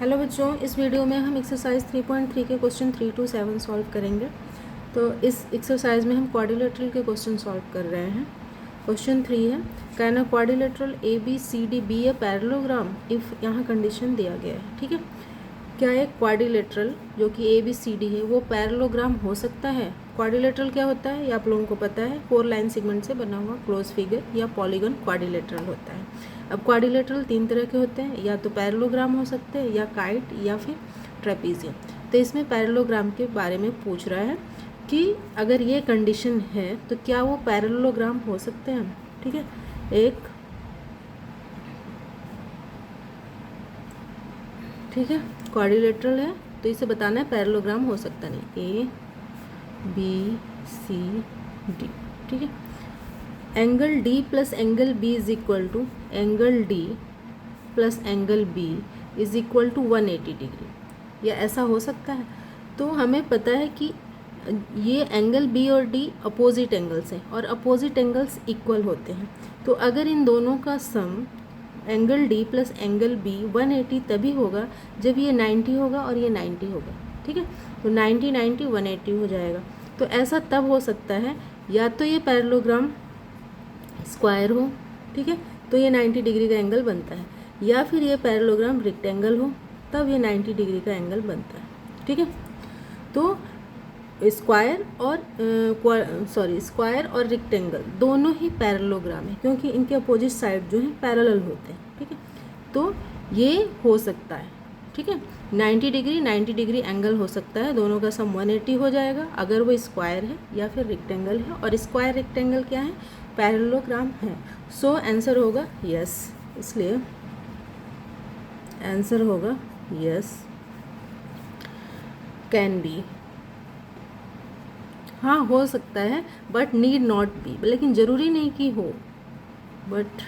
Hello बच्चों, इस video में हम एक्सरसाइज 3.3 के क्वेश्चन 3 to 7 सॉल्व करेंगे। तो इस एक्सरसाइज में हम क्वाड्रिलेटरल के क्वेश्चन सॉल्व कर रहे हैं। क्वेश्चन 3 है, can a quadrilateral A B C D be a parallelogram if, यहाँ कंडीशन दिया गया है। ठीक है, क्या एक क्वाड्रिलेटरल जो कि ए बी सी डी है वो पैरेललोग्राम हो सकता है? क्वाड्रिलेटरल क्या होता है ये आप लोगों को पता है, 4 लाइन सेगमेंट से बना हुआ क्लोज फिगर या पॉलीगन क्वाड्रिलेटरल होता है। अब क्वाड्रिलेटरल 3 तरह के होते हैं, या तो पैरेललोग्राम हो सकते हैं, या काइट, या फिर ट्रेपीजियम। तो इसमें पैरेललोग्राम के बारे में पूछ रहा है कि अगर ये कंडीशन है तो क्या वो पैरेललोग्राम हो सकते हैं। ठीक है, ठीक है, क्वाड्रिलेटरल है तो इसे बताना है पैरेललोग्राम हो सकता नहीं, ए बी सी डी। ठीक है, angle D plus angle B is equal to angle D plus angle B is equal to 180 degree, या ऐसा हो सकता है? तो हमें पता है कि ये एंगल बी और डी अपोजिट एंगल्स हैं और अपोजिट एंगल्स इक्वल होते हैं। तो अगर इन दोनों का sum angle D plus angle B 180 तभी होगा जब ये 90 होगा और ये 90 होगा। ठीक है, तो 90 90 180 हो जाएगा। तो ऐसा तब हो सकता है या तो ये पैरेललोग्राम स्क्वायर हो, ठीक है, तो ये 90 डिग्री का एंगल बनता है, या फिर ये पैरेललोग्राम रेक्टेंगल हो तब ये 90 डिग्री का एंगल बनता है। ठीक है, तो स्क्वायर और रेक्टेंगल दोनों ही पैरेललोग्राम है क्योंकि इनके अपोजिट साइड जो है पैरेलल होते हैं। ठीक है, तो ये हो सकता है। ठीक है, 90 डिग्री एंगल हो सकता है, दोनों का सम 180 हो जाएगा अगर वो स्क्वायर है या फिर रेक्टेंगल है, और स्क्वायर रेक्टेंगल क्या है? पैरेललोग्राम है। सो आंसर होगा यस, इसलिए आंसर होगा यस, कैन बी। हाँ, हो सकता है बट नीड नॉट बी, लेकिन ज़रूरी नहीं कि हो, बट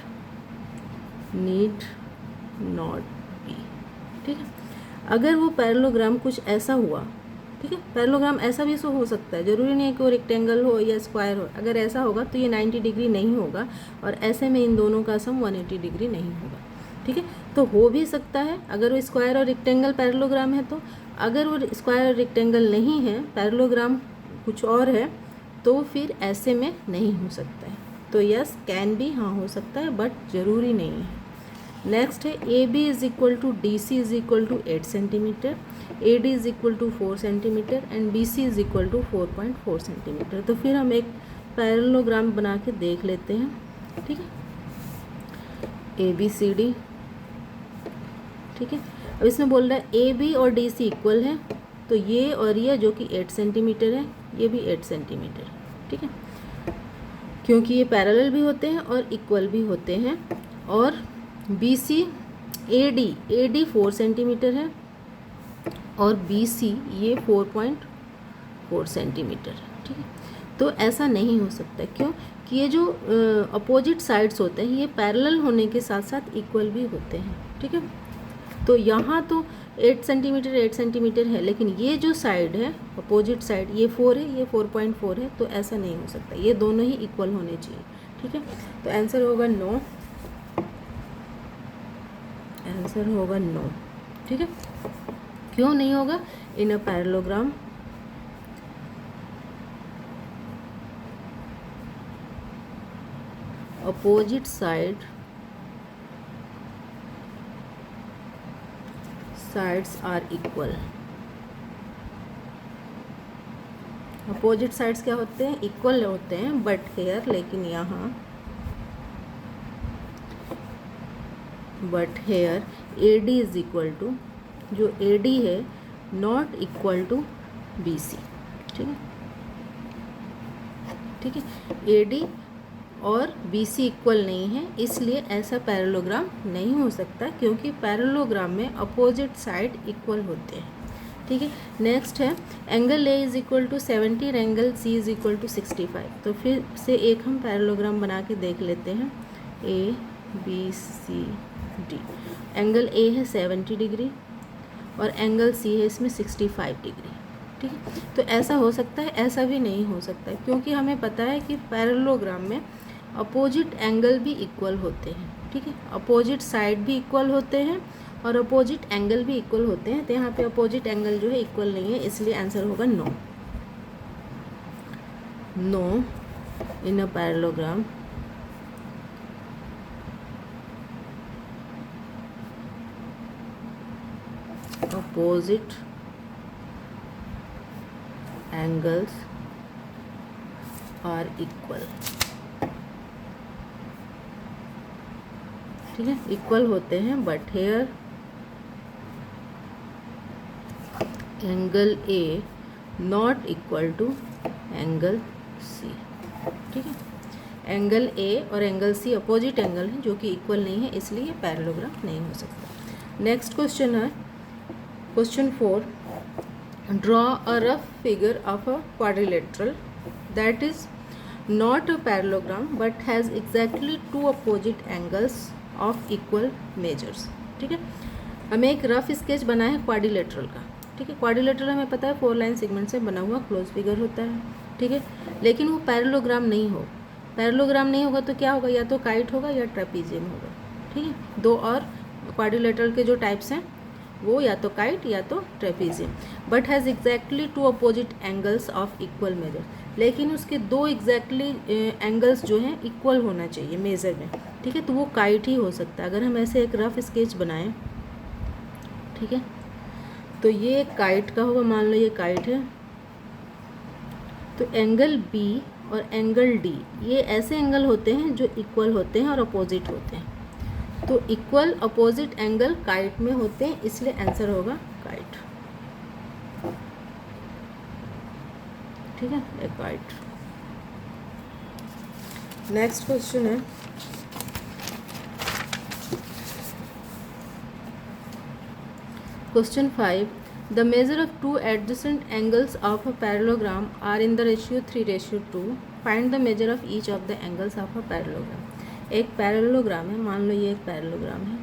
नीड नॉट बी। ठीक है, अगर वो पैरेललोग्राम कुछ ऐसा हुआ, ठीक है, पैरेललोग्राम ऐसा भी हो सकता है, ज़रूरी नहीं है कि वो रेक्टेंगल हो या स्क्वायर हो। अगर ऐसा होगा तो ये 90 डिग्री नहीं होगा और ऐसे में इन दोनों का सम 180 डिग्री नहीं होगा। ठीक है, तो हो भी सकता है अगर वो स्क्वायर और रेक्टेंगल पैरेललोग्राम है तो। अगर वो स्क्वायर और रेक्टेंगल नहीं है, पैरेललोग्राम कुछ और है, तो फिर ऐसे में नहीं हो सकता है। तो यस, कैन बी, हाँ हो सकता है बट ज़रूरी नहीं है। नेक्स्ट है, A B is equal to D C is equal to 8 centimetre, A D is equal to 4 centimetre and B C is equal to 4.4 centimetre. तो फिर हम एक पैरेललोग्राम बना के देख लेते हैं। ठीक है, ए बी सी डी। ठीक है, अब इसमें बोल रहा है ए बी और डी सी इक्वल है, तो ये और ये जो कि 8 सेंटीमीटर है, ये भी 8 सेंटीमीटर। ठीक है, क्योंकि ये पैरेलल भी होते हैं और इक्वल भी होते हैं। और B C A D 4 centimetre है और बी सी ये 4.4 सेंटीमीटर है। ठीक है, तो ऐसा नहीं हो सकता, क्यों कि ये जो अपोजिट साइड्स होते हैं ये पैरेलल होने के साथ साथ इक्वल भी होते हैं। ठीक है, तो यहाँ तो 8 सेंटीमीटर है, लेकिन ये जो साइड है अपोजिट साइड ये 4 है, ये 4.4 है, तो ऐसा नहीं हो सकता, ये दोनों ही इक्वल होने चाहिए। ठीक है, तो आंसर होगा नो, आंसर होगा नो। ठीक है, क्यों नहीं होगा? In a parallelogram opposite sides are equal. Opposite sides क्या होते हैं? इक्वल होते हैं, बट हेयर, लेकिन यहाँ but here A D is equal to, जो ए डी है not equal to B C. ठीक है, ठीक है, ए डी और बी सी इक्वल नहीं है, इसलिए ऐसा पैरेललोग्राम नहीं हो सकता, क्योंकि पैरेललोग्राम में अपोजिट साइड इक्वल होते हैं। ठीक है, नेक्स्ट है, angle A is equal to 70 और angle C is equal to 65। तो फिर से एक हम पैरेललोग्राम बना के देख लेते हैं, A B C D. Angle A है 70 डिग्री और एंगल सी है इसमें 65 डिग्री। ठीक है, तो ऐसा हो सकता है, ऐसा भी नहीं हो सकता है, क्योंकि हमें पता है कि पैरेललोग्राम में अपोजिट एंगल भी इक्वल होते हैं। ठीक है, अपोजिट साइड भी इक्वल होते हैं और अपोजिट एंगल भी इक्वल होते हैं, तो यहाँ पे अपोजिट एंगल जो है इक्वल नहीं है, इसलिए आंसर होगा no. No in a parallelogram opposite angles are equal। ठीक है, इक्वल होते हैं, but here angle A not equal to angle C. ठीक है, एंगल ए और एंगल सी अपोजिट एंगल है जो कि इक्वल नहीं है, इसलिए पैरेललोग्राम नहीं हो सकता। नेक्स्ट क्वेश्चन है question 4, draw a rough figure of a quadrilateral that is not a parallelogram but has exactly two opposite angles of equal measures. ठीक है, हमें एक रफ स्केच बना है क्वाड्रिलेटरल का। ठीक है, क्वाड्रिलेटरल हमें पता है 4 लाइन सेगमेंट से बना हुआ क्लोज फिगर होता है। ठीक है, लेकिन वो पैरेललोग्राम नहीं हो, पैरेललोग्राम नहीं होगा तो क्या होगा, या तो काइट होगा या ट्रेपीजियम होगा। ठीक है, दो और क्वाड्रिलेटरल के जो टाइप्स हैं वो या तो काइट या तो trapezium, but has exactly two opposite angles of equal measure. लेकिन उसके दो एग्जैक्टली एंगल्स जो हैं इक्वल होना चाहिए मेज़र में। ठीक है, तो वो काइट ही हो सकता है। अगर हम ऐसे एक रफ स्केच बनाएं, ठीक है, तो ये एक काइट का होगा, मान लो ये काइट है, तो एंगल बी और एंगल डी ये ऐसे एंगल होते हैं जो इक्वल होते हैं और अपोजिट होते हैं। तो इक्वल अपोजिट एंगल काइट में होते हैं, इसलिए आंसर होगा काइट। ठीक है, ए काइट। नेक्स्ट क्वेश्चन है question 5, the measure of two adjacent angles of a parallelogram are in the ratio 3:2। Find the measure of each of the angles of a parallelogram. एक parallelogram है, मान लो ये एक parallelogram है।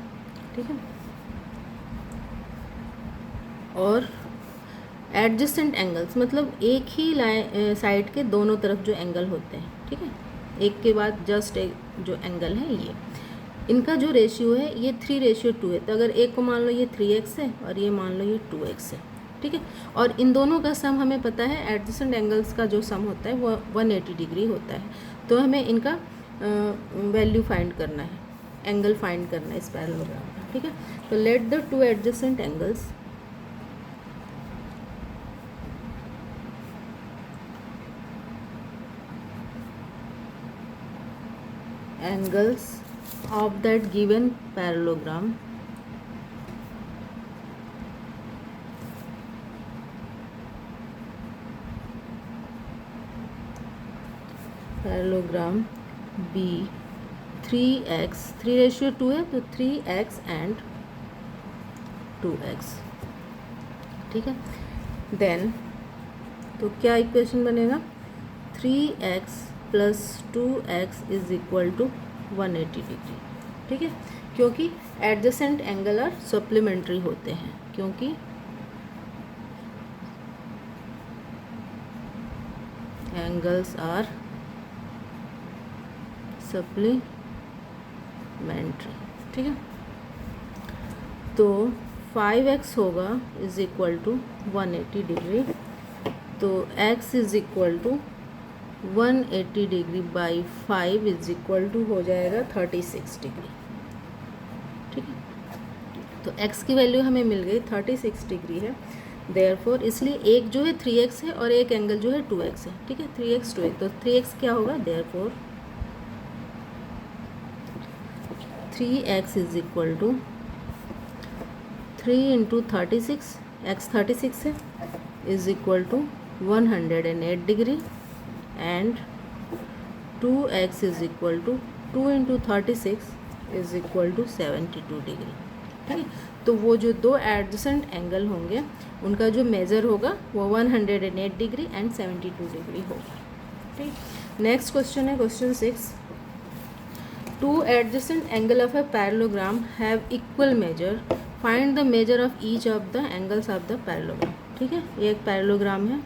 ठीक है, और एडजेसेंट एंगल्स मतलब एक ही साइड के दोनों तरफ जो एंगल होते हैं। ठीक है, एक के बाद जस्ट एक जो एंगल है ये, इनका जो रेशियो है ये 3:2 है। तो अगर एक को मान लो ये 3x है और ये मान लो ये 2x है। ठीक है, और इन दोनों का सम हमें पता है, एडजेसेंट एंगल्स का जो सम होता है वो 180 डिग्री होता है। तो हमें इनका वैल्यू फाइंड करना है, एंगल फाइंड करना है इस पैरेललोग्राम का। ठीक है, तो let the two adjacent angles of that given parallelogram B 3x 3:2 है, तो 3x and 2x। ठीक है, देन तो क्या इक्वेशन बनेगा, 3x + 2x is equal to 180 degree. ठीक है, क्योंकि एडजेसेंट एंगल और सप्लीमेंट्री होते हैं, क्योंकि एंगल्स आर सप्लीमेंट्री। ठीक है, तो 5x होगा इज इक्वल टू 180 डिग्री, तो x is equal to 180 degree by 5 is equal to हो जाएगा 36 डिग्री। ठीक है, तो x की वैल्यू हमें मिल गई 36 डिग्री है। देयरफॉर इसलिए एक जो है 3x है और एक एंगल जो है 2x है। ठीक है, 3x 2x, तो 3x क्या होगा, therefore 3x is equal to 3 × 36, x 36 है, is equal to 108 degree and 2x is equal to 2 × 36 is equal to 72 degree. ठीक है, तो वो जो दो एडजेसेंट एंगल होंगे उनका जो मेज़र होगा वो 108 डिग्री एंड 72 डिग्री होगा। ठीक, नेक्स्ट क्वेश्चन है question 6, two adjacent angle of a parallelogram have equal major, find the measure of each of the angles of the parallelogram. ठीक है, ये एक पैरेललोग्राम है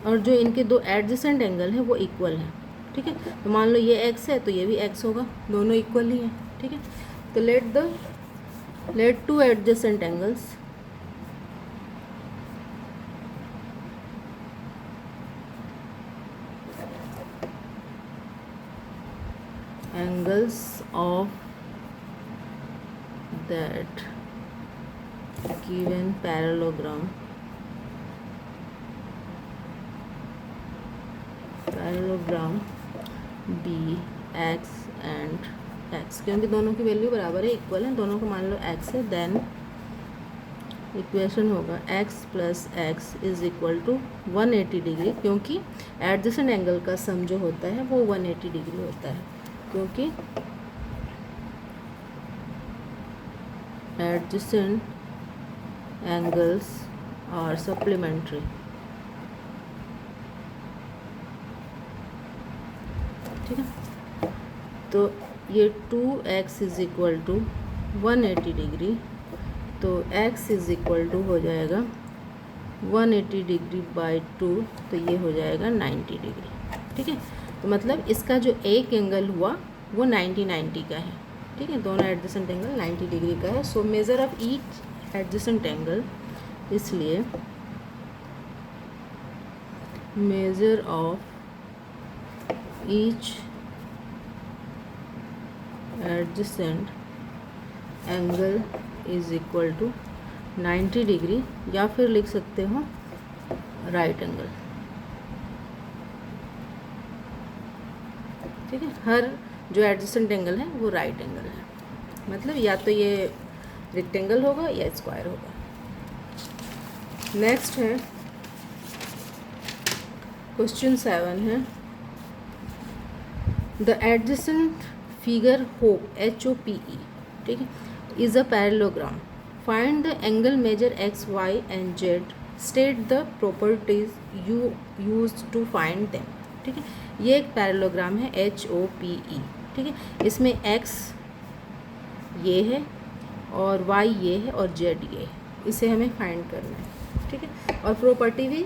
और जो इनके दो एडजेसेंट एंगल हैं वो इक्वल हैं। ठीक है, तो मान लो ये x है तो ये भी x होगा, दोनों इक्वल ही हैं। ठीक है, तो let the Let two adjacent angles of that given parallelogram be x and x, क्योंकि दोनों की वैल्यू बराबर है, इक्वल है, दोनों को मान लो x है, देन इक्वेशन होगा x plus x is equal to 180 degree, क्योंकि एडजेसेंट एंगल का सम जो होता है वो 180 डिग्री होता है, क्योंकि एडजेसेंट एंगल्स आर सप्लीमेंट्री। ठीक है, तो ये 2x is equal to 180 degree, तो x इज इक्वल टू हो जाएगा 180 डिग्री बाई 2, तो ये हो जाएगा 90 डिग्री। ठीक है, तो मतलब इसका जो एक एंगल हुआ वो 90 का है। ठीक है, दोनों एडजेसेंट एंगल 90 डिग्री का है। So measure of each adjacent angle, इसलिए measure of each adjacent angle is equal to 90 degree, या फिर लिख सकते हो राइट एंगल। ठीक है, हर जो एडजेसेंट एंगल है वो राइट एंगल है, मतलब या तो ये रेक्टेंगल होगा या स्क्वायर होगा। नेक्स्ट है क्वेश्चन 7 है, द एडजेसेंट फिगर HOPE, ठीक है, is a parallelogram, find the angle measure x, y and z, state the properties you use to find them. ठीक है, ये एक पैरेललोग्राम है HOPE। ठीक है, इसमें x ये है और y ये है और z ये है, इसे हमें फाइंड करना है। ठीक है, और प्रॉपर्टी भी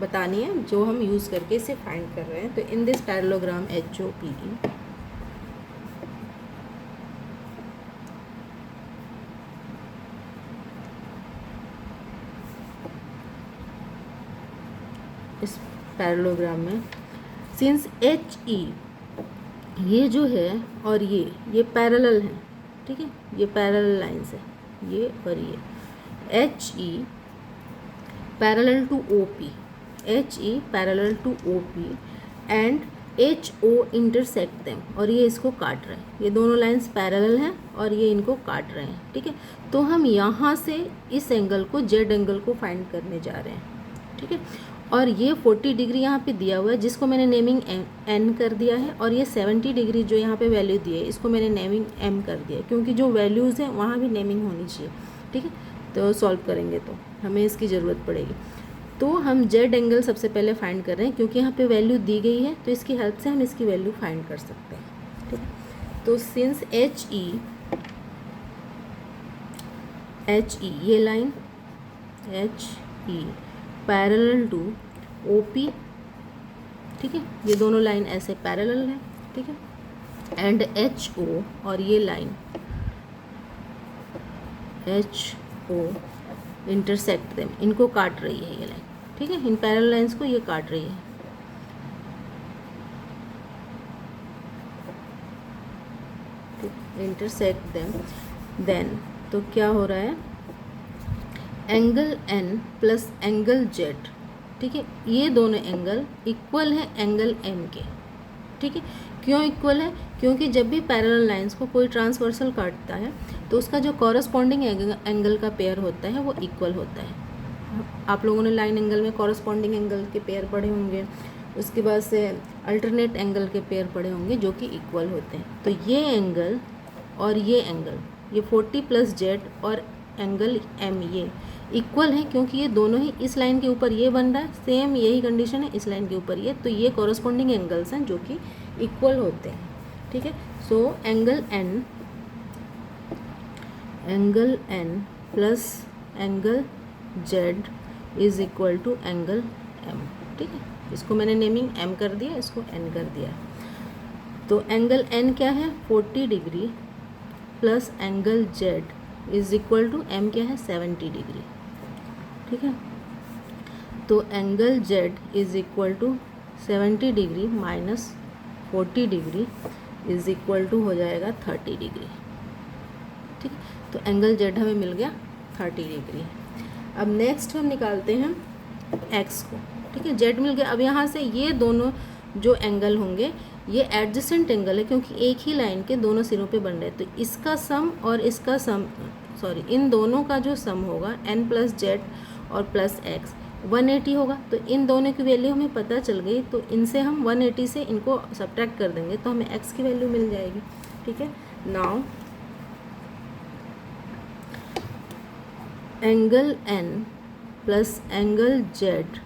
बतानी है जो हम यूज़ करके इसे फाइंड कर रहे हैं। तो इन दिस पैरेललोग्राम HOPE, इस पैरेललोग्राम में सिंस HE ये जो है और ये पैरेलल है। ठीक है, ये पैरेलल लाइंस है, ये और ये HE parallel to OP, HE parallel to OP and HO intersect them, और ये इसको काट रहे हैं। ये दोनों लाइंस पैरेलल हैं और ये इनको काट रहे हैं। ठीक है, तो हम यहाँ से इस एंगल को, Z एंगल को फाइंड करने जा रहे हैं। ठीक है, और ये 40 डिग्री यहाँ पे दिया हुआ है जिसको मैंने नेमिंग N कर दिया है, और ये 70 डिग्री जो यहाँ पे वैल्यू दी है इसको मैंने नेमिंग M कर दिया है, क्योंकि जो वैल्यूज़ हैं वहाँ भी नेमिंग होनी चाहिए। ठीक है, तो सॉल्व करेंगे तो हमें इसकी ज़रूरत पड़ेगी। तो हम Z एंगल सबसे पहले फाइंड कर रहे हैं, क्योंकि यहाँ पे वैल्यू दी गई है तो इसकी हेल्प से हम इसकी वैल्यू फाइंड कर सकते हैं। ठीक है, तो सिंस HE ये line HE parallel to OP, ठीक है, ये दोनों लाइन ऐसे पैरेलल है। ठीक है, एंड HO और ये लाइन HO इंटरसेक्ट देम, इनको काट रही है ये लाइन। ठीक है, इन पैरेलल लाइंस को ये काट रही है। इंटरसेक्ट देम, देन तो क्या हो रहा है, angle N plus angle Z, ठीक है, ये दोनों एंगल इक्वल है एंगल M के। ठीक है, क्यों इक्वल है, क्योंकि जब भी पैरेलल लाइंस को कोई ट्रांसवर्सल काटता है तो उसका जो कॉरस्पॉन्डिंग एंगल का पेयर होता है वो इक्वल होता है। आप लोगों ने लाइन एंगल में कॉरस्पॉन्डिंग एंगल के पेयर पढ़े होंगे, उसके बाद से अल्टरनेट एंगल के पेयर पढ़े होंगे जो कि इक्वल होते हैं। तो ये एंगल और ये एंगल, ये 40 प्लस Z और एंगल M ये इक्वल है, क्योंकि ये दोनों ही इस लाइन के ऊपर ये बन रहा है, सेम यही कंडीशन है इस लाइन के ऊपर ये, तो ये कॉरस्पॉन्डिंग एंगल्स हैं जो कि इक्वल होते हैं। ठीक है, so angle N plus angle Z is equal to angle M। ठीक है, इसको मैंने नेमिंग M कर दिया, इसको N कर दिया। तो एंगल N क्या है, 40 degree plus angle Z is equal to M क्या है 70 डिग्री, ठीक है। तो angle Z is equal to 70 degree minus 40 degree is equal to हो जाएगा 30 डिग्री, ठीक। तो एंगल जेड हमें मिल गया 30 डिग्री। अब नेक्स्ट हम निकालते हैं एक्स को, ठीक है। जेड मिल गया। अब यहाँ से ये दोनों जो एंगल होंगे ये एडजेसेंट एंगल है क्योंकि एक ही लाइन के दोनों सिरों पे बन रहे हैं, तो इसका सम और इसका सम, सॉरी, इन दोनों का जो सम होगा एन प्लस जेड और प्लस एक्स 180 होगा। तो इन दोनों की वैल्यू हमें पता चल गई, तो इनसे हम 180 से इनको सब्ट्रैक्ट कर देंगे तो हमें एक्स की वैल्यू मिल जाएगी, ठीक है। Now angle N plus angle Z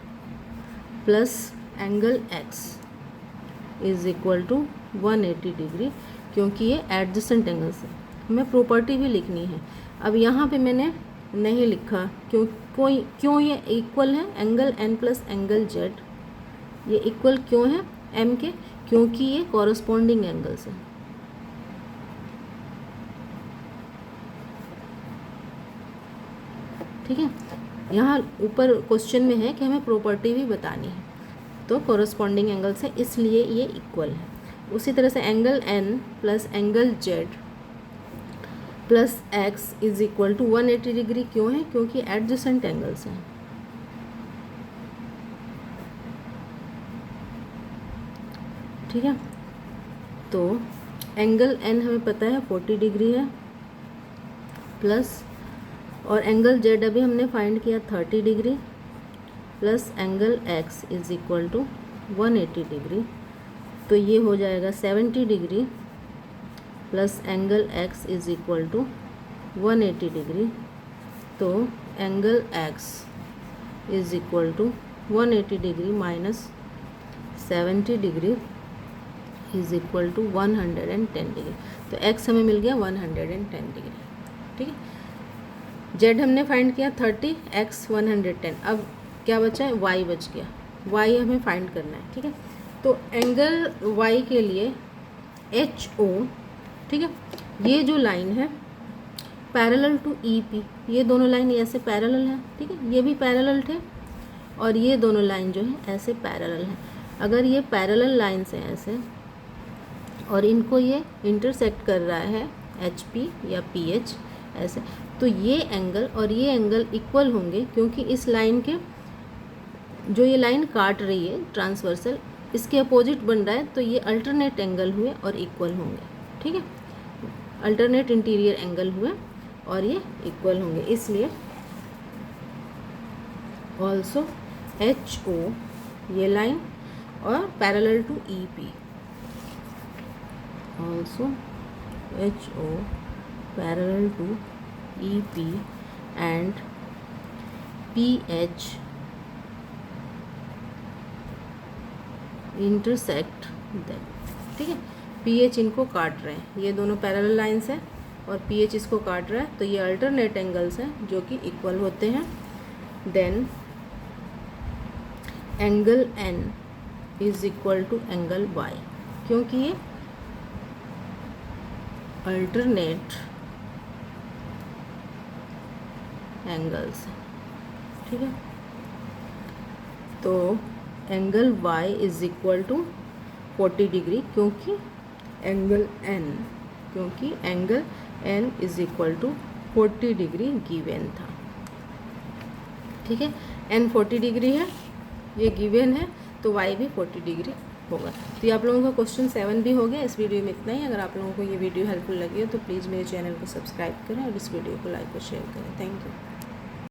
plus angle x is equal to 180 degree, क्योंकि ये एडजेसेंट एंगल्स है। हमें प्रॉपर्टी भी लिखनी है। अब यहाँ पे मैंने नहीं लिखा क्यों ये इक्वल है, angle N plus angle Z ये इक्वल क्यों है एम के, क्योंकि ये कॉरस्पॉन्डिंग एंगल्स हैं, ठीक है। यहाँ ऊपर क्वेश्चन में है कि हमें प्रॉपर्टी भी बतानी है, तो कॉरस्पॉन्डिंग एंगल से इसलिए ये इक्वल है। उसी तरह से angle N plus angle Z plus x is equal to 180 degree क्यों है, क्योंकि एडजेसेंट एंगल्स हैं, ठीक है। तो एंगल एन हमें पता है 40 डिग्री है, प्लस और एंगल जेड अभी हमने फाइंड किया 30 degree, plus angle x is equal to 180 degree, तो ये हो जाएगा 70 degree plus angle x is equal to 180 degree, तो angle x is equal to 180 degree minus 70 degree is equal to 110 degree. तो x हमें मिल गया 110 डिग्री, ठीक है। जेड हमने फाइंड किया 30, एक्स 110। अब क्या बचा है, वाई बच गया, वाई हमें फाइंड करना है, ठीक है। तो एंगल वाई के लिए एच ओ, ठीक है, ये जो लाइन है पैरेलल टू ई पी, ये दोनों लाइन ऐसे पैरेलल है, ठीक है, ये भी पैरेलल थे और ये दोनों लाइन जो है ऐसे पैरेलल है। अगर ये पैरेलल लाइन्स हैं ऐसे और इनको ये इंटरसेक्ट कर रहा है एच पी या पी एच ऐसे, तो ये एंगल और ये एंगल इक्वल होंगे, क्योंकि इस लाइन के जो ये लाइन काट रही है ट्रांसवर्सल इसके अपोजिट बन रहा है, तो ये अल्टरनेट एंगल हुए और इक्वल होंगे, ठीक है। अल्टरनेट इंटीरियर एंगल हुए और ये इक्वल होंगे, इसलिए ऑल्सो एच ओ ये लाइन और parallel to E P, also H O parallel to E P and P H intersect them, ठीक है। पी एच इनको काट रहे हैं, ये दोनों पैरेलल लाइंस हैं और पी एच इसको काट रहा है, तो ये अल्टरनेट एंगल्स हैं जो कि इक्वल होते हैं। Then angle n is equal to angle y, क्योंकि ये अल्टरनेट एंगल्स हैं, ठीक है। तो angle y is equal to 40 degree, क्योंकि angle n is equal to 40 degree given था, ठीक है। n 40 डिग्री है, ये गिवन है, तो y भी 40 डिग्री होगा। तो ये आप लोगों का क्वेश्चन 7 भी हो गया। इस वीडियो में इतना ही। अगर आप लोगों को ये वीडियो हेल्पफुल लगी हो तो प्लीज़ मेरे चैनल को सब्सक्राइब करें और इस वीडियो को लाइक और शेयर करें। Thank you.